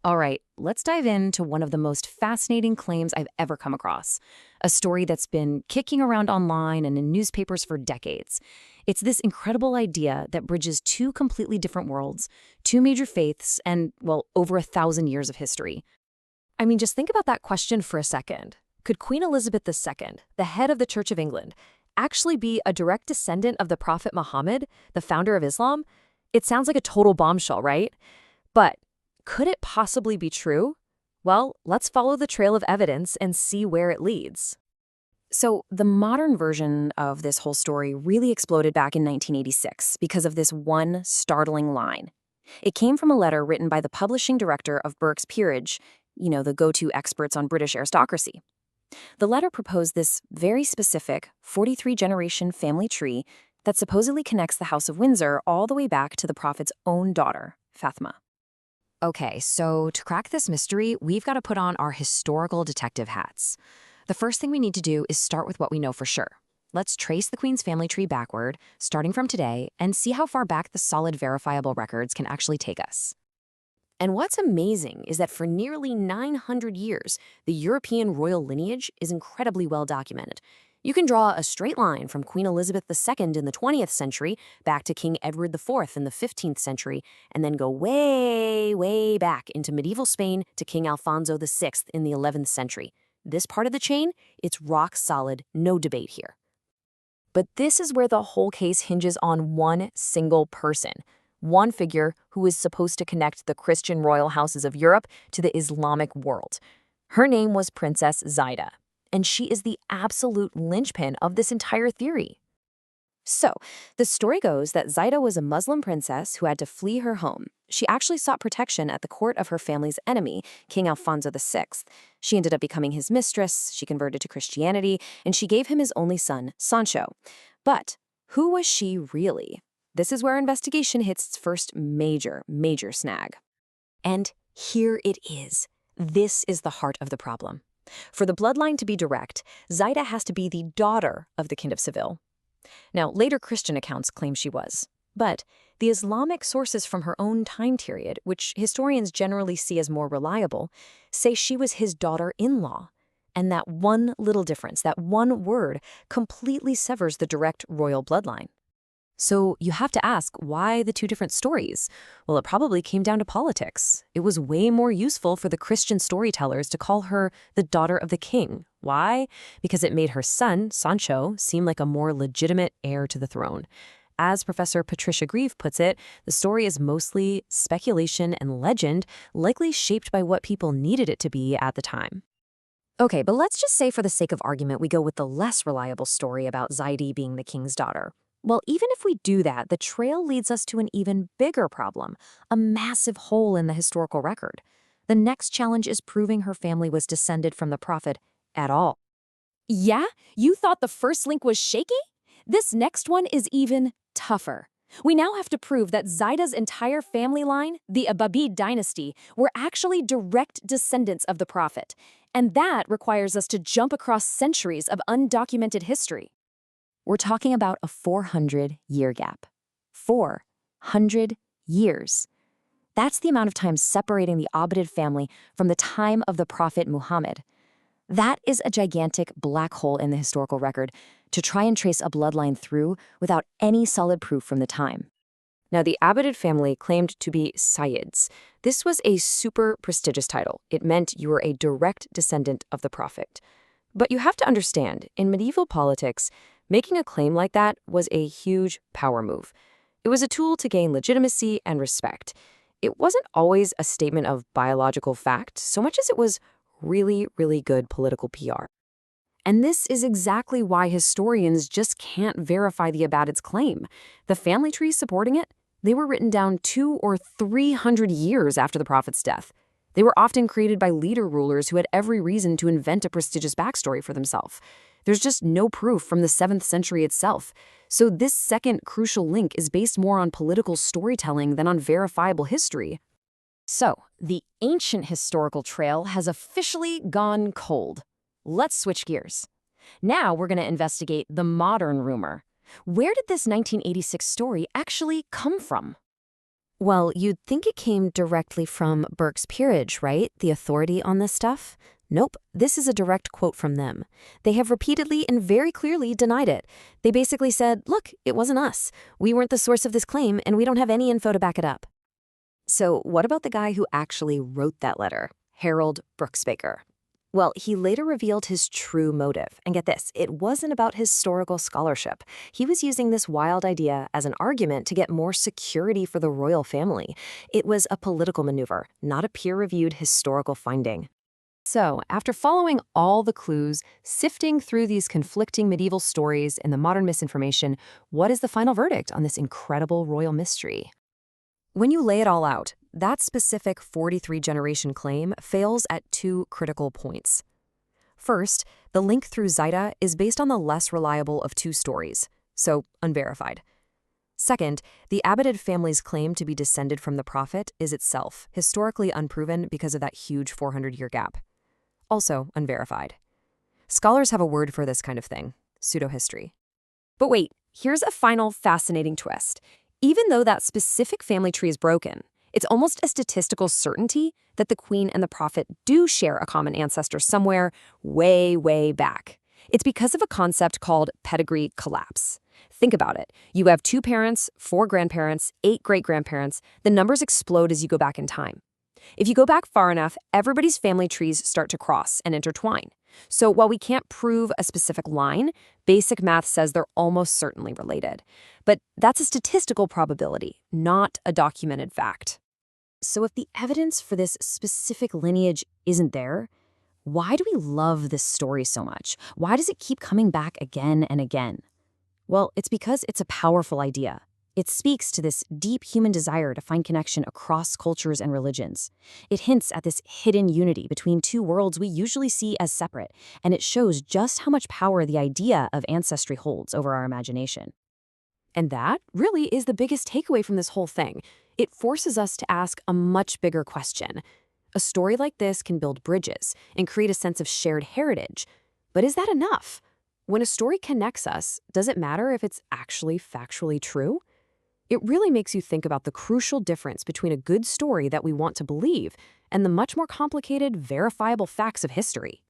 All right, let's dive into one of the most fascinating claims I've ever come across. A story that's been kicking around online and in newspapers for decades. It's this incredible idea that bridges two completely different worlds, two major faiths, and, well, over 1,000 years of history. I mean, just think about that question for a second. Could Queen Elizabeth II, the head of the Church of England, actually be a direct descendant of the Prophet Muhammad, the founder of Islam? It sounds like a total bombshell, right? But could it possibly be true? Well, let's follow the trail of evidence and see where it leads. So, the modern version of this whole story really exploded back in 1986 because of this one startling line. It came from a letter written by the publishing director of Burke's Peerage, the go-to experts on British aristocracy. The letter proposed this very specific 43-generation family tree that supposedly connects the House of Windsor all the way back to the Prophet's own daughter, Fatima. Okay, so to crack this mystery, we've got to put on our historical detective hats. The first thing we need to do is start with what we know for sure. Let's trace the Queen's family tree backward, starting from today, and see how far back the solid verifiable records can actually take us. And what's amazing is that for nearly 900 years, the European royal lineage is incredibly well documented. You can draw a straight line from Queen Elizabeth II in the 20th century back to King Edward IV in the 15th century, and then go way, way back into medieval Spain to King Alfonso VI in the 11th century. This part of the chain, it's rock solid, no debate here. But this is where the whole case hinges on one single person, one figure who is supposed to connect the Christian royal houses of Europe to the Islamic world. Her name was Princess Zaida, and she is the absolute linchpin of this entire theory. So, the story goes that Zaida was a Muslim princess who had to flee her home. She actually sought protection at the court of her family's enemy, King Alfonso VI. She ended up becoming his mistress, she converted to Christianity, and she gave him his only son, Sancho. But who was she really? This is where investigation hits its first major snag. And here it is. This is the heart of the problem. For the bloodline to be direct, Zaida has to be the daughter of the King of Seville. Now, later Christian accounts claim she was. But the Islamic sources from her own time period, which historians generally see as more reliable, say she was his daughter-in-law. And that one little difference, that one word, completely severs the direct royal bloodline. So you have to ask, why the two different stories? Well, it probably came down to politics. It was way more useful for the Christian storytellers to call her the daughter of the king. Why? Because it made her son, Sancho, seem like a more legitimate heir to the throne. As Professor Patricia Grieve puts it, the story is mostly speculation and legend, likely shaped by what people needed it to be at the time. Okay, but let's just say for the sake of argument, we go with the less reliable story about Zaidi being the king's daughter. Well, even if we do that, the trail leads us to an even bigger problem, a massive hole in the historical record. The next challenge is proving her family was descended from the Prophet at all. Yeah? You thought the first link was shaky? This next one is even tougher. We now have to prove that Zaida's entire family line, the Abbadid dynasty, were actually direct descendants of the Prophet. And that requires us to jump across centuries of undocumented history. We're talking about a 400-year gap. 400 years. That's the amount of time separating the Abbadid family from the time of the Prophet Muhammad. That is a gigantic black hole in the historical record to try and trace a bloodline through without any solid proof from the time. Now, the Abbadid family claimed to be Sayyids. This was a super prestigious title. It meant you were a direct descendant of the Prophet. But you have to understand, in medieval politics, making a claim like that was a huge power move. It was a tool to gain legitimacy and respect. It wasn't always a statement of biological fact, so much as it was really, really good political PR. And this is exactly why historians just can't verify the Abbadid's claim. The family trees supporting it, they were written down 200 or 300 years after the Prophet's death. They were often created by leader rulers who had every reason to invent a prestigious backstory for themselves. There's just no proof from the 7th century itself. So this second crucial link is based more on political storytelling than on verifiable history. So, the ancient historical trail has officially gone cold. Let's switch gears. Now we're going to investigate the modern rumor. Where did this 1986 story actually come from? Well, you'd think it came directly from Burke's Peerage, right? The authority on this stuff? Nope, this is a direct quote from them. They have repeatedly and very clearly denied it. They basically said, look, it wasn't us. We weren't the source of this claim, and we don't have any info to back it up. So what about the guy who actually wrote that letter, Harold Brooksbaker? Well, he later revealed his true motive. And get this, it wasn't about historical scholarship. He was using this wild idea as an argument to get more security for the royal family. It was a political maneuver, not a peer-reviewed historical finding. So, after following all the clues, sifting through these conflicting medieval stories and the modern misinformation, what is the final verdict on this incredible royal mystery? When you lay it all out, that specific 43-generation claim fails at two critical points. First, the link through Zaida is based on the less reliable of two stories, so unverified. Second, the Abbadid family's claim to be descended from the Prophet is itself historically unproven because of that huge 400-year gap. Also unverified. Scholars have a word for this kind of thing, pseudohistory. But wait, here's a final fascinating twist. Even though that specific family tree is broken, it's almost a statistical certainty that the Queen and the Prophet do share a common ancestor somewhere way, way back. It's because of a concept called pedigree collapse. Think about it. You have 2 parents, 4 grandparents, 8 great-grandparents. The numbers explode as you go back in time. If you go back far enough, everybody's family trees start to cross and intertwine. So while we can't prove a specific line, basic math says they're almost certainly related. But that's a statistical probability, not a documented fact. So if the evidence for this specific lineage isn't there, why do we love this story so much? Why does it keep coming back again and again? Well, it's because it's a powerful idea. It speaks to this deep human desire to find connection across cultures and religions. It hints at this hidden unity between 2 worlds we usually see as separate, and it shows just how much power the idea of ancestry holds over our imagination. And that really is the biggest takeaway from this whole thing. It forces us to ask a much bigger question. A story like this can build bridges and create a sense of shared heritage. But is that enough? When a story connects us, does it matter if it's actually factually true? It really makes you think about the crucial difference between a good story that we want to believe and the much more complicated, verifiable facts of history.